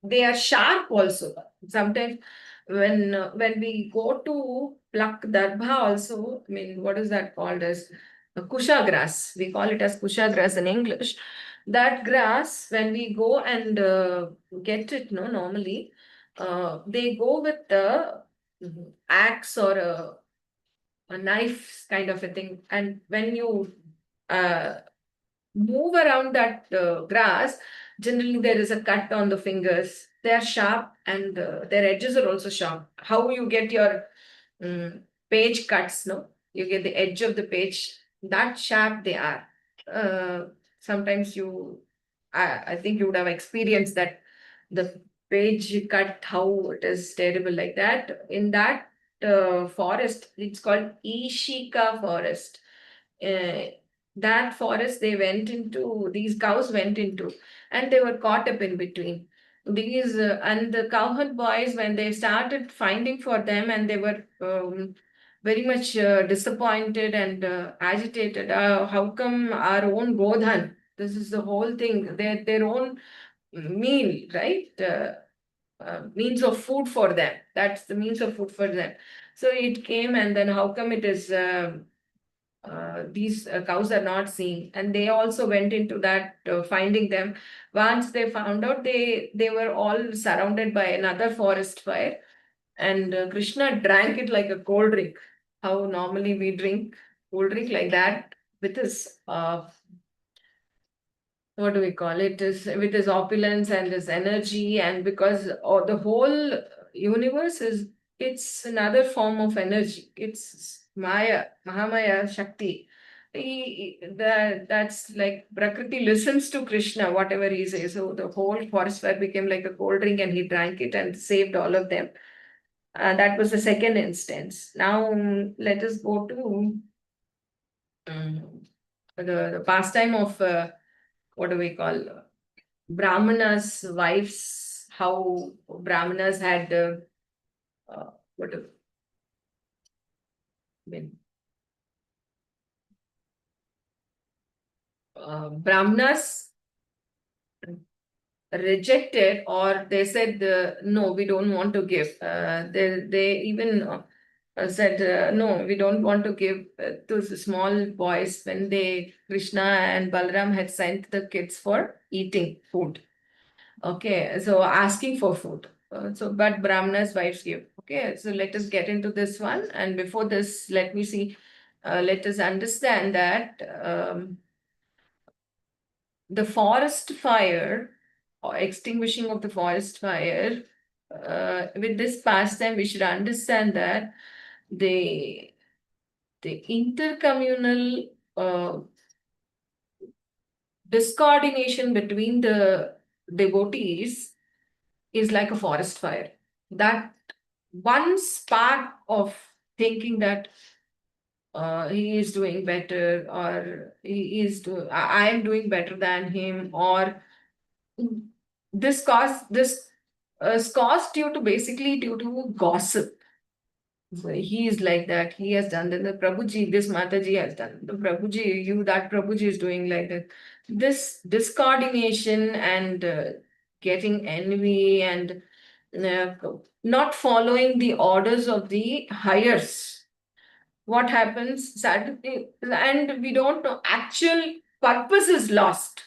They are sharp also. Sometimes when we go to pluck darbha also, I mean, what is that called as? Kusha grass. We call it as kusha grass in English. That grass, when we go and get it, no, normally, they go with the axe or a knife kind of a thing. And when you uh, move around that grass, generally there is a cut on the fingers. They are sharp and their edges are also sharp. How you get your page cuts, no? You get the edge of the page, that sharp they are. Uh, Sometimes I think you would have experienced that the page cut, how it is terrible like that. In that forest, it's called Ishika forest. Uh, that forest these cows went into, and they were caught up in between. These and the cowherd boys, when they started finding for them, and they were very much disappointed and agitated. How come our own Godhan? This is the whole thing. Their own meal, right? Means of food for them. That's the means of food for them. So it came, and then how come it is these cows are not seen? And they also went into that finding them. Once they found out, they were all surrounded by another forest fire, and Krishna drank it like a cold drink. How normally we drink cold drink like that, with his what do we call it, is with his opulence and his energy, and because the whole universe is, it's another form of energy, it's maya, mahamaya shakti. That's like Prakriti listens to Krishna, whatever he says. So the whole forest fire became like a cold drink, and he drank it and saved all of them. That was the second instance. Now let us go to the pastime of what do we call, Brahmanas' wives, how Brahmanas had what do- I mean, Brahmanas rejected, or they said no, we don't want to give. They even said no, we don't want to give to the small boys, when they, Krishna and Balaram had sent the kids for eating food. Okay, so asking for food. But Brahmana's wives give. Okay, so let us get into this one. And before this, let me see. Let us understand that the forest fire, or extinguishing of the forest fire, with this pastime, we should understand that the intercommunal discoordination between the devotees is like a forest fire. That one spark of thinking that he is doing better, or I am doing better than him, or this is caused due to gossip. So he is like that. He has done that. The Prabhuji, this Mataji has done. The Prabhuji, that Prabhuji is doing like that. This discoordination and getting envy and uh, not following the orders of the hires. What happens? And we don't know. Actual purpose is lost.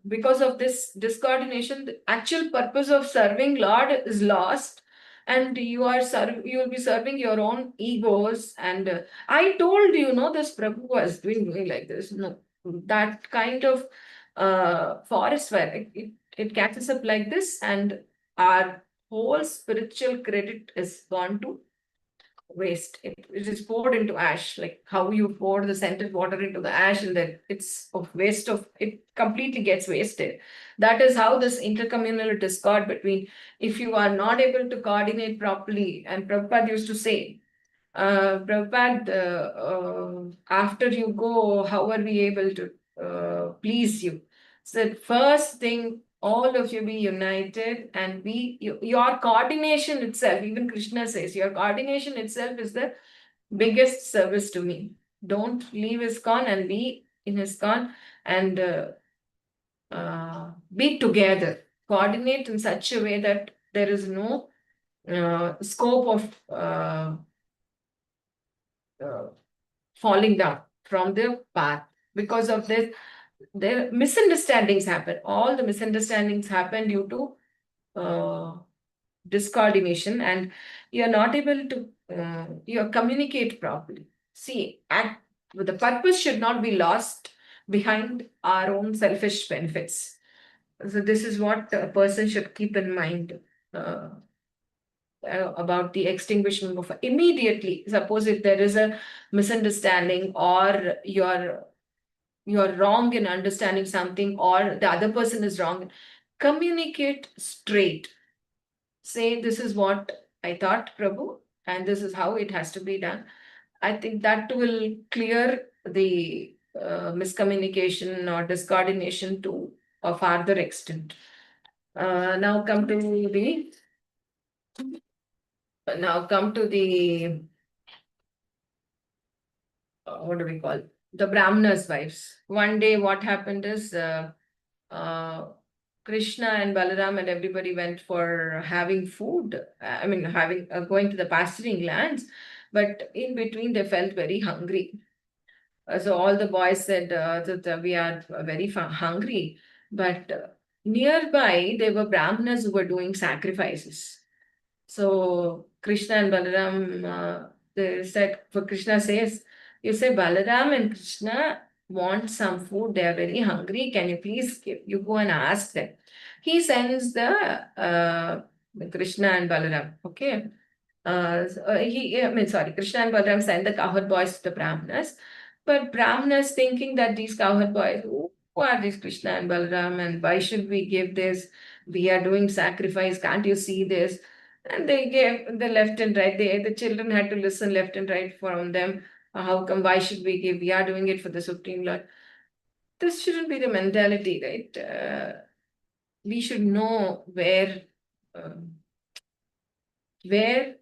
Because of this discoordination, the actual purpose of serving Lord is lost, and you will be serving your own egos. And I told you, this Prabhu was doing like this. No, that kind of forest fire, it catches up like this, and our whole spiritual credit is gone to waste. It is poured into ash, like how you pour the scented water into the ash, and then it's of waste of it completely gets wasted. That is how this intercommunal discord between, if you are not able to coordinate properly, and Prabhupada used to say, Prabhupada, after you go, how are we able to please you. So first thing, all of you be united and your coordination itself, even Krishna says, your coordination itself is the biggest service to me. Don't leave ISKCON and be in ISKCON and be together. Coordinate in such a way that there is no scope of falling down from the path. Because of this, there misunderstandings happen. All the misunderstandings happen due to discoordination, and you're not able to communicate properly. See, the purpose should not be lost behind our own selfish benefits. So this is what a person should keep in mind about the extinguishment of immediately. Suppose if there is a misunderstanding, or you're wrong in understanding something, or the other person is wrong, communicate straight. Say, this is what I thought, Prabhu, and this is how it has to be done. I think that will clear the miscommunication or discoordination to a farther extent. Now come to the what do we call, the Brahmana's wives. One day what happened is Krishna and Balaram and everybody went for having food. I mean, going to the pasturing lands, but in between they felt very hungry. So all the boys said that we are very hungry, but nearby there were Brahmanas who were doing sacrifices. So Krishna and Balaram, they said, for Krishna says, you say Balaram and Krishna want some food, they are very hungry, can you please give? You go and ask them. He sends the Krishna and Balaram, okay? Krishna and Balaram send the cowherd boys to the Brahmanas, but Brahmanas thinking that these cowherd boys, who are these Krishna and Balaram, and why should we give this? We are doing sacrifice, can't you see this? And they gave the left and right. The children had to listen left and right from them. How come? Why should we give? We are doing it for the Supreme Lord. This shouldn't be the mentality, right? We should know where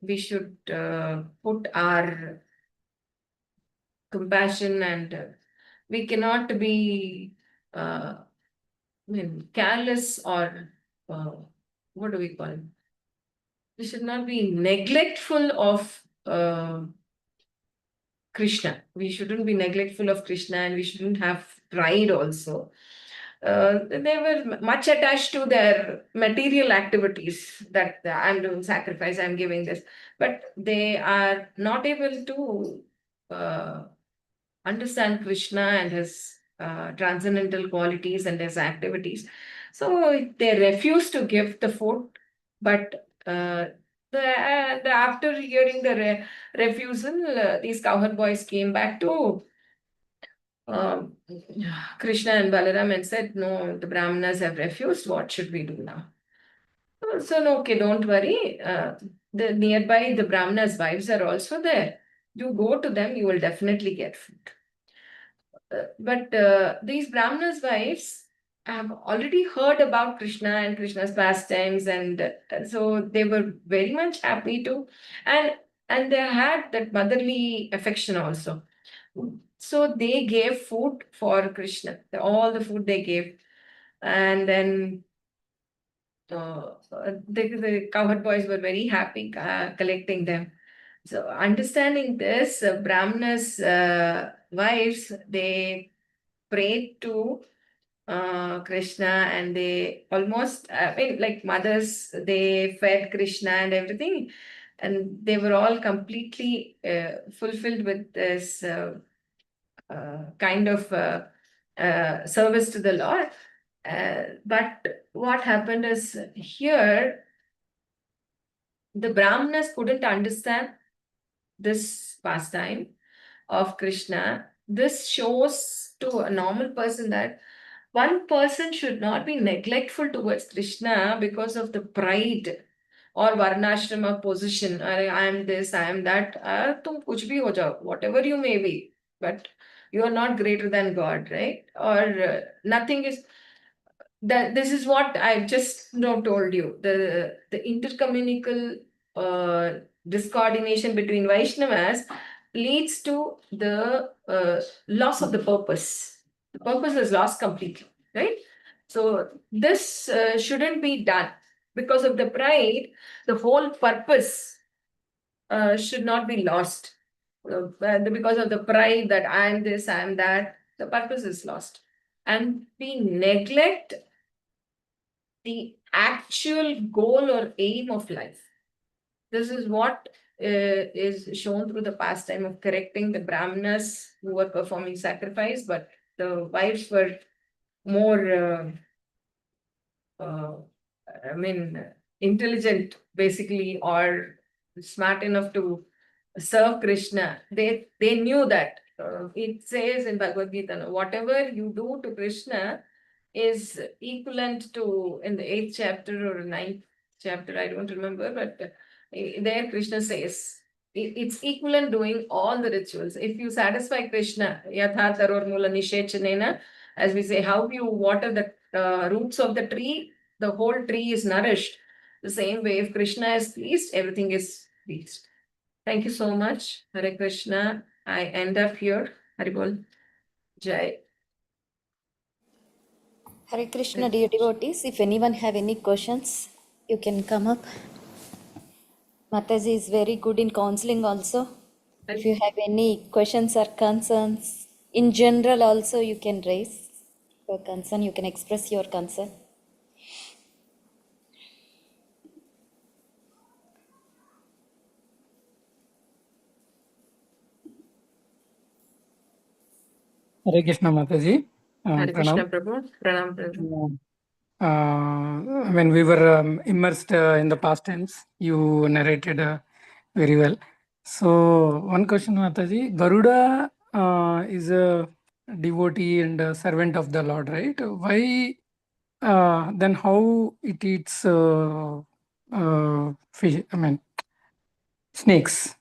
we should put our compassion, and we cannot be careless, or what do we call it? We should not be neglectful of Krishna. We shouldn't be neglectful of Krishna, and we shouldn't have pride also. They were much attached to their material activities, that I'm doing sacrifice, I'm giving this, but they are not able to understand Krishna and his transcendental qualities and his activities. So they refuse to give the food, but after hearing the refusal, these cowherd boys came back to Krishna and Balaram and said, no, the Brahmanas have refused. What should we do now? So, no, okay, don't worry. The nearby, the Brahmanas' wives are also there. You go to them, you will definitely get food. But these Brahmanas' wives have already heard about Krishna and Krishna's pastimes, and so they were very much happy to, and they had that motherly affection also. So they gave food for Krishna, all the food they gave, and then the cowherd boys were very happy collecting them. So understanding this, Brahmanas' wives, they prayed to Krishna, and they almost, like mothers, they fed Krishna and everything, and they were all completely fulfilled with this kind of service to the Lord. But what happened is, here the Brahmanas couldn't understand this pastime of Krishna. This shows to a normal person that one person should not be neglectful towards Krishna because of the pride or varnashrama position. I am this, I am that. Tum kuch bhi ho jao, whatever you may be. But You are not greater than God, right? Or nothing is that. This is what I just told you. The intercommunical discoordination between Vaishnavas leads to the loss of the purpose. The purpose is lost completely, right? So this shouldn't be done. Because of the pride, the whole purpose should not be lost. Because of the pride that I am this, I am that, the purpose is lost. And we neglect the actual goal or aim of life. This is what is shown through the pastime of correcting the brahmanas who were performing sacrifice, but the wives were more, intelligent, basically, or smart enough to serve Krishna. They knew that. It says in Bhagavad Gita, whatever you do to Krishna is equivalent to, in the 8th chapter or 9th chapter, I don't remember, but there Krishna says, it's equivalent doing all the rituals. If you satisfy Krishna, yatha taror mula nishechanena, as we say, how you water the roots of the tree, the whole tree is nourished. The same way, if Krishna is pleased, everything is pleased. Thank you so much. Hare Krishna. I end up here. Haribol. Jai. Hare Krishna, dear devotees. If anyone have any questions, you can come up. Mataji is very good in counseling also. If you have any questions or concerns, in general also you can raise your concern, you can express your concern. Hare Krishna Mataji. Hare Krishna Pranam. Prabhu. Pranam Prabhu. When we were immersed in the past tense, you narrated very well. So, one question, Mataji. Garuda is a devotee and a servant of the Lord, right? Why then how it eats fish? Snakes.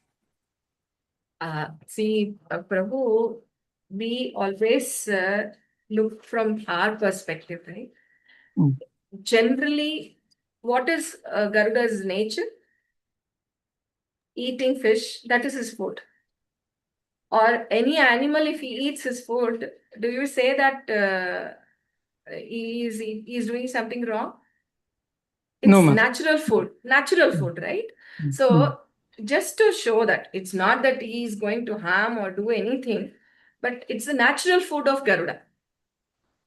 See, Prabhu, we always look from our perspective, right? Mm. Generally, what is Garuda's nature? Eating fish, that is his food. Or any animal, if he eats his food, do you say that he is doing something wrong? It's No, ma'am. natural food, right? Mm. So just to show that it's not that he is going to harm or do anything, but it's the natural food of Garuda.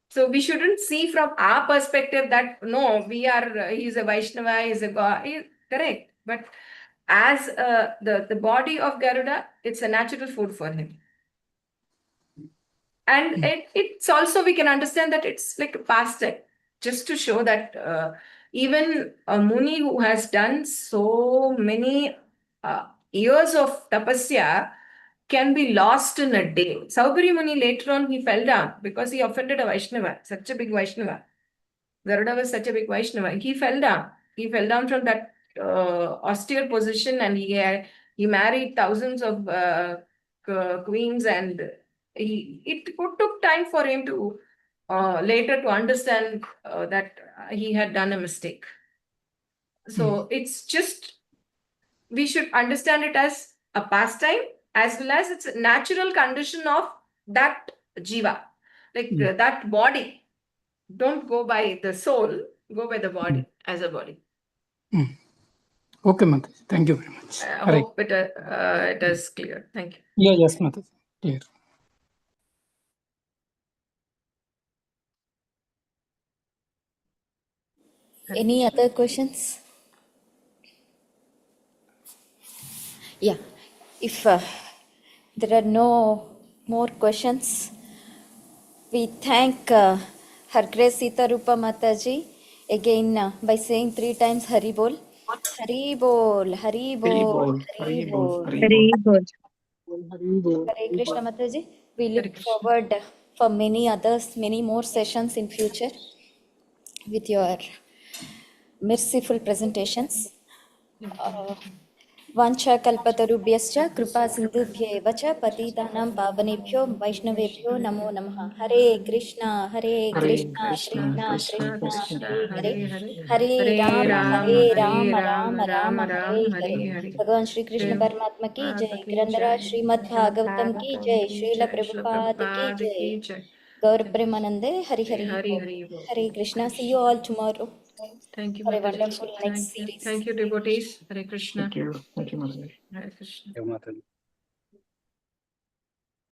So we shouldn't see from our perspective that no, he's a Vaishnava, he's a God. Correct. But as the body of Garuda, it's a natural food for him. And it's also, we can understand that it's like a pastime, just to show that even a Muni who has done so many years of tapasya can be lost in a day. Saubhari Muni later on, he fell down because he offended a Vaishnava, such a big Vaishnava. Garuda was such a big Vaishnava. He fell down. He fell down from that austere position, and he married thousands of queens, and it took time for him to later to understand that he had done a mistake. So it's just, we should understand it as a pastime as well as it's a natural condition of that jiva, like that body. Don't go by the soul, go by the body as a body. Okay, Mataji. Thank you very much. I hope it is clear. Thank you. Yeah, yes, Mataji. Clear. Any other questions? Yeah, if there are no more questions, we thank Her Grace Sitarupa Mataji again by saying 3 times Hari Bol. Hari Bol, Hari Bol, Hari Bol. Very good. Hare Krishna Mataji. We Hare look Krishna. forward for many more sessions in future with your merciful presentations. वाञ्छाकल्पतरुभ्यश्च कृपा सिन्धुभ्य एव च पतितानां पावनेभ्यो वैष्णवेभ्यो नमो नमः। हरे Krishna Krishna Krishna, Krishna Krishna, Krishna Krishna, Hare Hare, Hare Hare, हरे Hare Ram Ram, Hare Ram Ram, Ram Ram Ram Ram, हरे Hare हरे। Hare. भगवान Shri Krishna Shiv परमात्मा की Bhagavad जय। की ग्रंथराज जय, श्रीमद् श्रीमद् भागवतम की भागवतम जय। की श्रील जय, श्रील प्रभुपाद की प्रभुपाद जय। की जय. गौर प्रेमानंदे हरि Hare हरि Hare बोल। Hare Bol. Hare Krishna, see you Krishna. all tomorrow Thank you, for a Mataji. wonderful next series. Thank you, devotees. Hare Krishna. Thank you, Mataji. Hare Krishna. Jai Mataji.